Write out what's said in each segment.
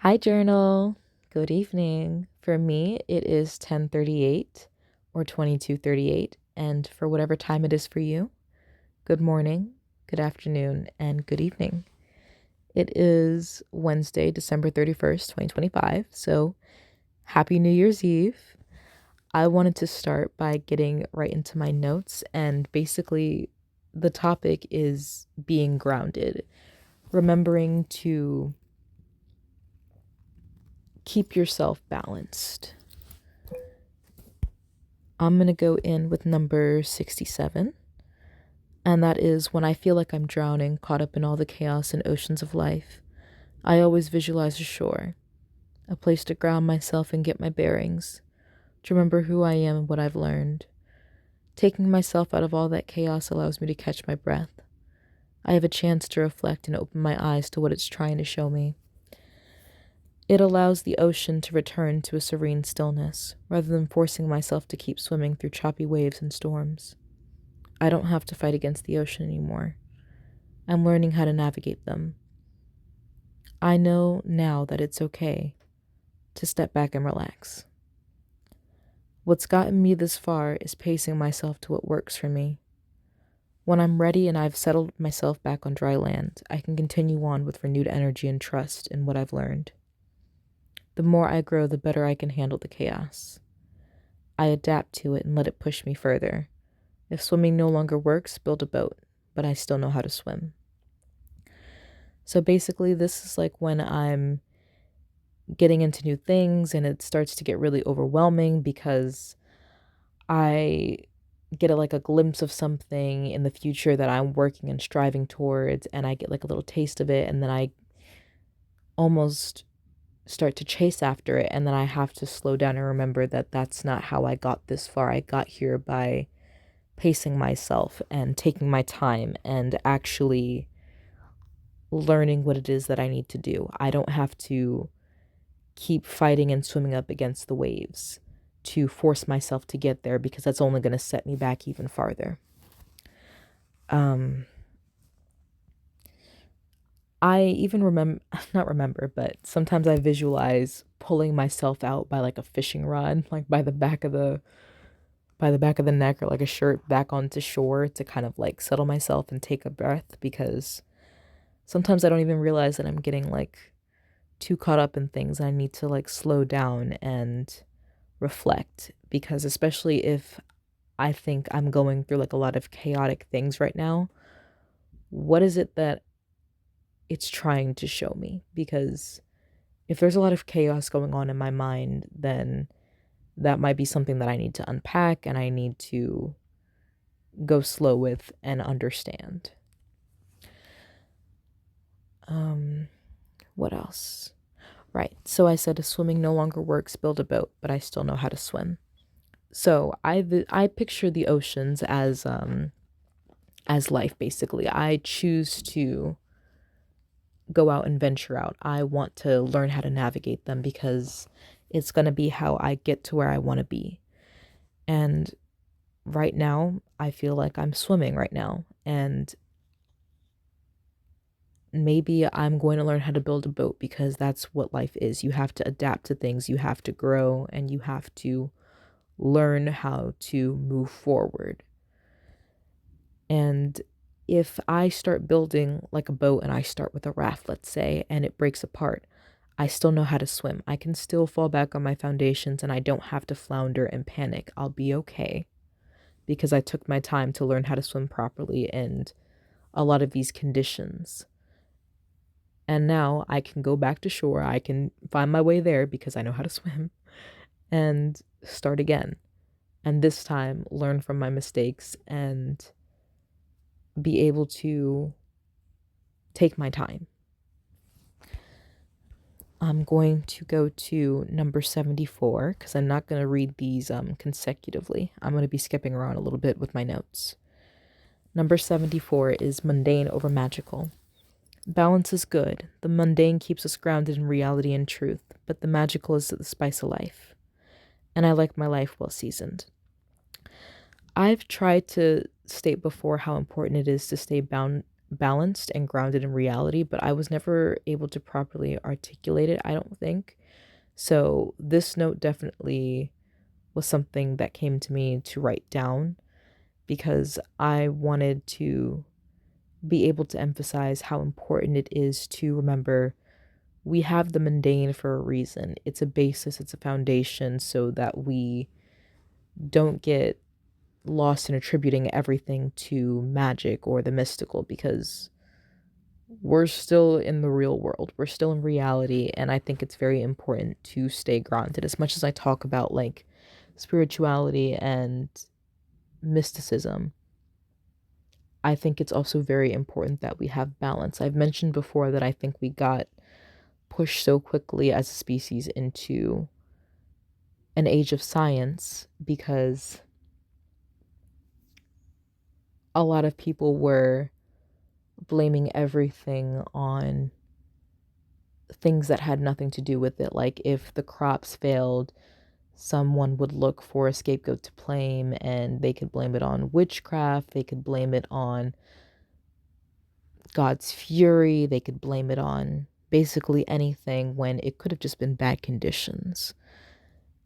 Hi, journal. Good evening. For me, it is 10:38 or 22:38, and for whatever time it is for you, good morning, good afternoon, and good evening. It is Wednesday, December 31st, 2025, so happy New Year's Eve. I wanted to start by getting right into my notes, and basically, the topic is being grounded, remembering to keep yourself balanced. I'm going to go in with number 67, and that is when I feel like I'm drowning, caught up in all the chaos and oceans of life. I always visualize a shore, a place to ground myself and get my bearings, to remember who I am and what I've learned. Taking myself out of all that chaos allows me to catch my breath. I have a chance to reflect and open my eyes to what it's trying to show me. It allows the ocean to return to a serene stillness, rather than forcing myself to keep swimming through choppy waves and storms. I don't have to fight against the ocean anymore. I'm learning how to navigate them. I know now that it's okay to step back and relax. What's gotten me this far is pacing myself to what works for me. When I'm ready and I've settled myself back on dry land, I can continue on with renewed energy and trust in what I've learned. The more I grow, the better I can handle the chaos. I adapt to it and let it push me further. If swimming no longer works, build a boat, but I still know how to swim. So basically, this is like when I'm getting into new things and it starts to get really overwhelming because I get a glimpse of something in the future that I'm working and striving towards, and I get like a little taste of it, and then I almost start to chase after it, and then I have to slow down and remember that that's not how I got this far. I got here by pacing myself and taking my time and actually learning what it is that I need to do. I don't have to keep fighting and swimming up against the waves to force myself to get there, because that's only going to set me back even farther. I even not remember, but sometimes I visualize pulling myself out by like a fishing rod, like by the back of the neck, or like a shirt back onto shore to kind of like settle myself and take a breath, because sometimes I don't even realize that I'm getting like too caught up in things. I need to like slow down and reflect, because especially if I think I'm going through like a lot of chaotic things right now, what is it that it's trying to show me? Because if there's a lot of chaos going on in my mind, then that might be something that I need to unpack and I need to go slow with and understand. What else? Right. So I said if swimming no longer works, build a boat, but I still know how to swim. So I picture the oceans as life basically. I choose to go out and venture out. I want to learn how to navigate them, because it's going to be how I get to where I want to be. And right now, I feel like I'm swimming right now, and maybe I'm going to learn how to build a boat, because that's what life is. You have to adapt to things, you have to grow, and you have to learn how to move forward. And if I start building like a boat and I start with a raft, let's say, and it breaks apart, I still know how to swim. I can still fall back on my foundations and I don't have to flounder and panic. I'll be okay, because I took my time to learn how to swim properly in a lot of these conditions. And now I can go back to shore. I can find my way there because I know how to swim, and start again. And this time learn from my mistakes and be able to take my time. I'm going to go to number 74 because I'm not going to read these consecutively. I'm going to be skipping around a little bit with my notes. Number 74 is mundane over magical. Balance is good. The mundane keeps us grounded in reality and truth, but the magical is the spice of life. And I like my life well seasoned. I've tried to state before how important it is to stay balanced and grounded in reality, but I was never able to properly articulate it, I don't think. So this note definitely was something that came to me to write down because I wanted to be able to emphasize how important it is to remember we have the mundane for a reason. It's a basis, it's a foundation so that we don't get lost in attributing everything to magic or the mystical, because we're still in the real world. We're still in reality. And I think it's very important to stay grounded. As much as I talk about like spirituality and mysticism, I think it's also very important that we have balance. I've mentioned before that I think we got pushed so quickly as a species into an age of science because a lot of people were blaming everything on things that had nothing to do with it. Like if the crops failed, someone would look for a scapegoat to blame, and they could blame it on witchcraft, they could blame it on God's fury, they could blame it on basically anything when it could have just been bad conditions.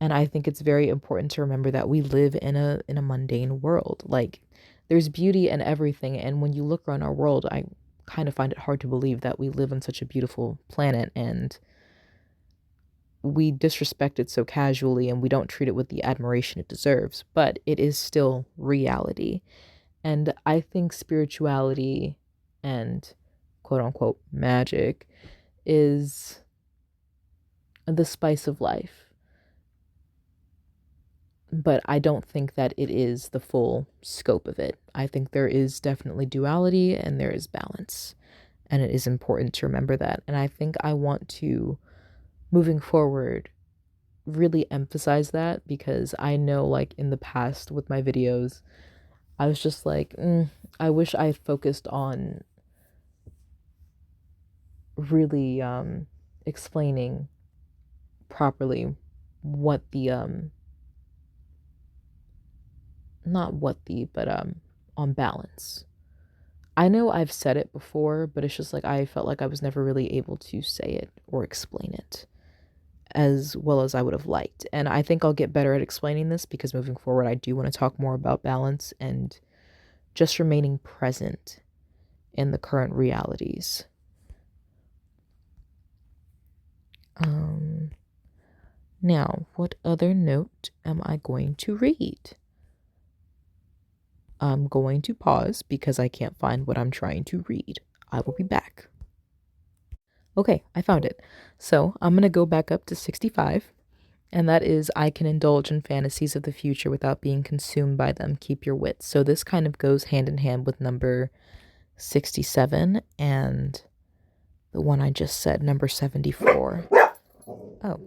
And I think it's very important to remember that we live in a mundane world. Like there's beauty in everything, and when you look around our world, I kind of find it hard to believe that we live on such a beautiful planet and we disrespect it so casually and we don't treat it with the admiration it deserves, but it is still reality. And I think spirituality and quote unquote magic is the spice of life. But I don't think that it is the full scope of it. I think there is definitely duality and there is balance. And it is important to remember that. And I think I want to, moving forward, really emphasize that, because I know like in the past with my videos, I was just like, I wish I focused on really explaining properly what the not what the but on balance. I know I've said it before, but it's just like I felt like I was never really able to say it or explain it as well as I would have liked. And I think I'll get better at explaining this, because moving forward I do want to talk more about balance and just remaining present in the current realities. Now, what other note am I going to read? I'm going to pause because I can't find what I'm trying to read. I will be back. Okay, I found it. So I'm going to go back up to 65, and that is, I can indulge in fantasies of the future without being consumed by them. Keep your wits. So this kind of goes hand in hand with number 67 and the one I just said, number 74. Oh.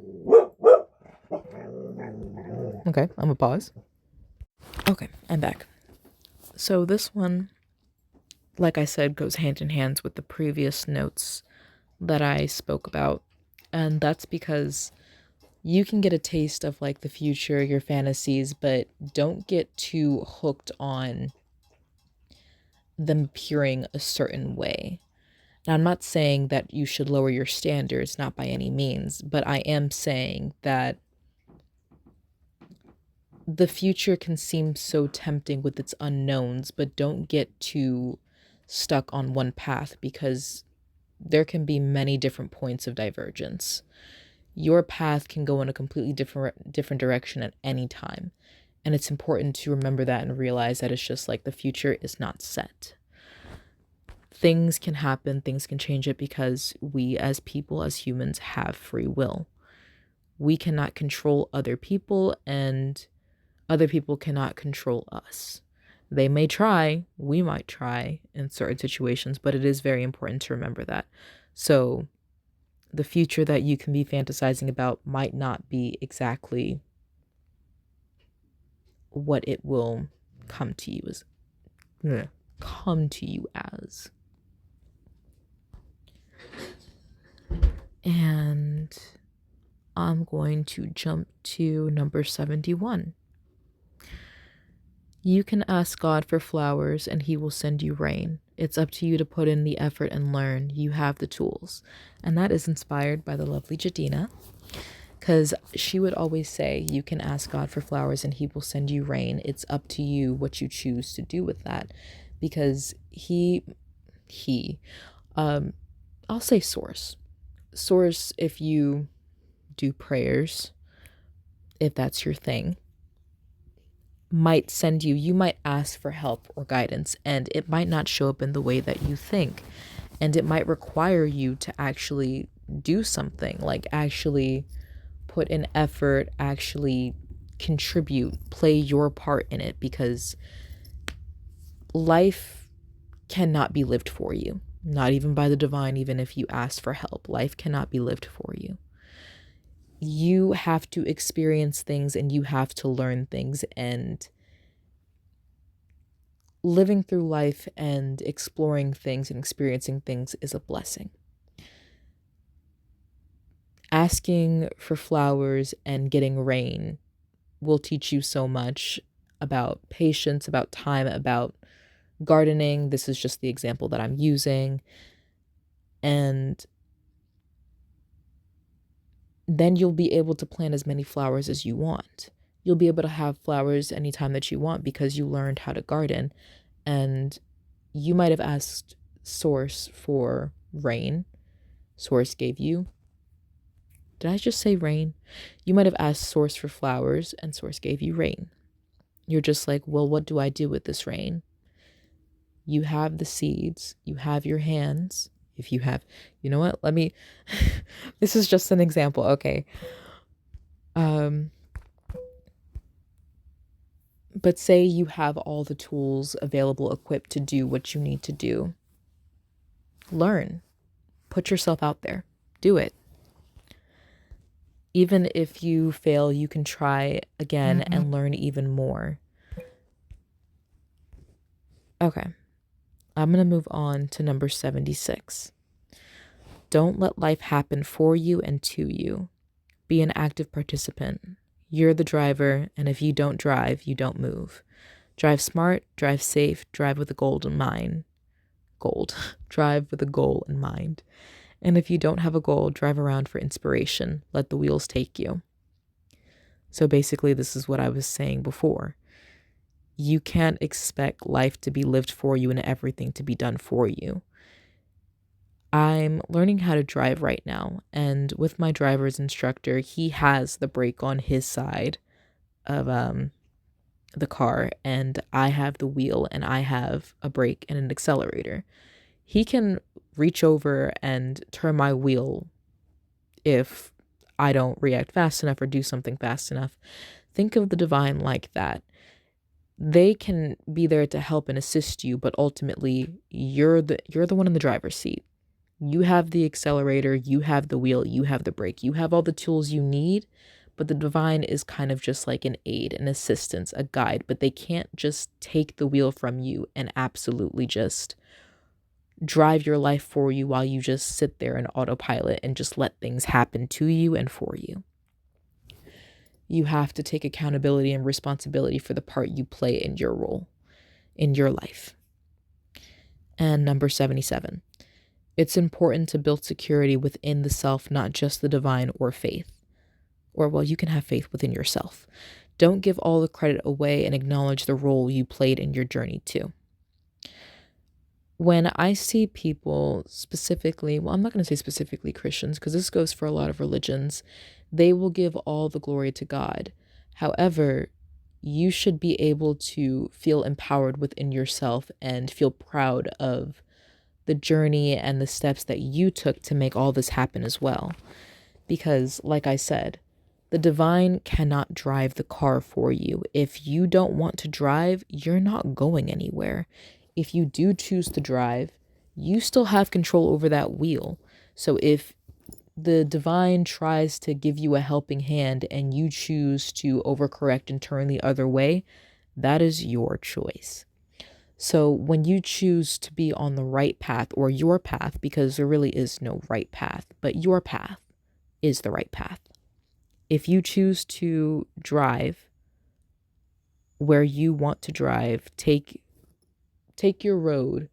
Okay, I'm gonna pause. Okay, I'm back. So this one, like I said, goes hand in hand with the previous notes that I spoke about. And that's because you can get a taste of like the future, your fantasies, but don't get too hooked on them appearing a certain way. Now, I'm not saying that you should lower your standards, not by any means, but I am saying that the future can seem so tempting with its unknowns, but don't get too stuck on one path, because there can be many different points of divergence. Your path can go in a completely different direction at any time. And it's important to remember that and realize that it's just like the future is not set. Things can happen, things can change it, because we as people, as humans, have free will. We cannot control other people, and other people cannot control us. They may try, we might try in certain situations, but it is very important to remember that. So the future that you can be fantasizing about might not be exactly what it will come to you as. And I'm going to jump to number 71. You can ask God for flowers and he will send you rain, It's up to you to put in the effort and learn. You have the tools. And that is inspired by the lovely Jadina, because she would always say, you can ask God for flowers and he will send you rain. It's up to you what you choose to do with that. Because he, I'll say source. Source, if you do prayers, if that's your thing, might send you, you might ask for help or guidance, and it might not show up in the way that you think. And it might require you to actually do something, like actually put in effort, actually contribute, play your part in it, because life cannot be lived for you. Not even by the divine, even if you ask for help. Life cannot be lived for you. You have to experience things and you have to learn things, and living through life and exploring things and experiencing things is a blessing. Asking for flowers and getting rain will teach you so much about patience, about time, about gardening. This is just the example that I'm using. And then you'll be able to plant as many flowers as you want. You'll be able to have flowers anytime that you want because you learned how to garden. And you might have asked Source for rain. Source gave you. Did I just say rain? You might have asked Source for flowers and Source gave you rain. You're just like, well, what do I do with this rain? You have the seeds. You have your hands. If you have, you know what? Let me, this is just an example. Okay. But say you have all the tools available, equipped to do what you need to do. Learn. Put yourself out there. Do it. Even if you fail, you can try again and learn even more. Okay. I'm going to move on to number 76. Don't let life happen for you and to you. Be an active participant. You're the driver, and if you don't drive, you don't move. Drive smart, drive safe, drive with a goal in mind. Drive with a goal in mind. And if you don't have a goal, drive around for inspiration. Let the wheels take you. So basically, this is what I was saying before. You can't expect life to be lived for you and everything to be done for you. I'm learning how to drive right now, and with my driver's instructor, he has the brake on his side of the car, and I have the wheel, and I have a brake and an accelerator. He can reach over and turn my wheel if I don't react fast enough or do something fast enough. Think of the divine like that. They can be there to help and assist you, but ultimately you're the one in the driver's seat. You have the accelerator, you have the wheel, you have the brake, you have all the tools you need, but the divine is kind of just like an aid, an assistance, a guide, but they can't just take the wheel from you and absolutely just drive your life for you while you just sit there in autopilot and just let things happen to you and for you. You have to take accountability and responsibility for the part you play in your role, in your life. And number 77. It's important to build security within the self, not just the divine or faith. Or, well, you can have faith within yourself. Don't give all the credit away and acknowledge the role you played in your journey too. When I see people specifically, well, I'm not going to say specifically Christians, because this goes for a lot of religions, they will give all the glory to God. However, you should be able to feel empowered within yourself and feel proud of the journey and the steps that you took to make all this happen as well. Because, like I said, the divine cannot drive the car for you. If you don't want to drive, you're not going anywhere. If you do choose to drive, you still have control over that wheel. So if the divine tries to give you a helping hand and you choose to overcorrect and turn the other way, that is your choice. So when you choose to be on the right path, or your path, because there really is no right path, but your path is the right path. If you choose to drive where you want to drive, take your road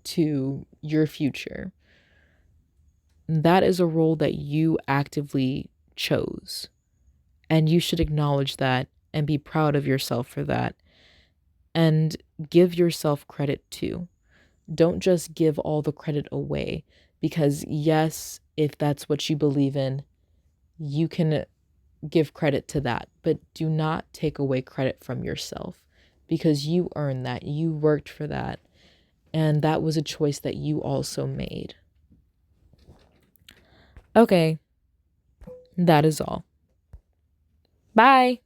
to your future. That is a role that you actively chose. And you should acknowledge that and be proud of yourself for that. And give yourself credit too. Don't just give all the credit away. Because, yes, if that's what you believe in, you can give credit to that. But do not take away credit from yourself because you earned that. You worked for that. And that was a choice that you also made. Okay, that is all. Bye.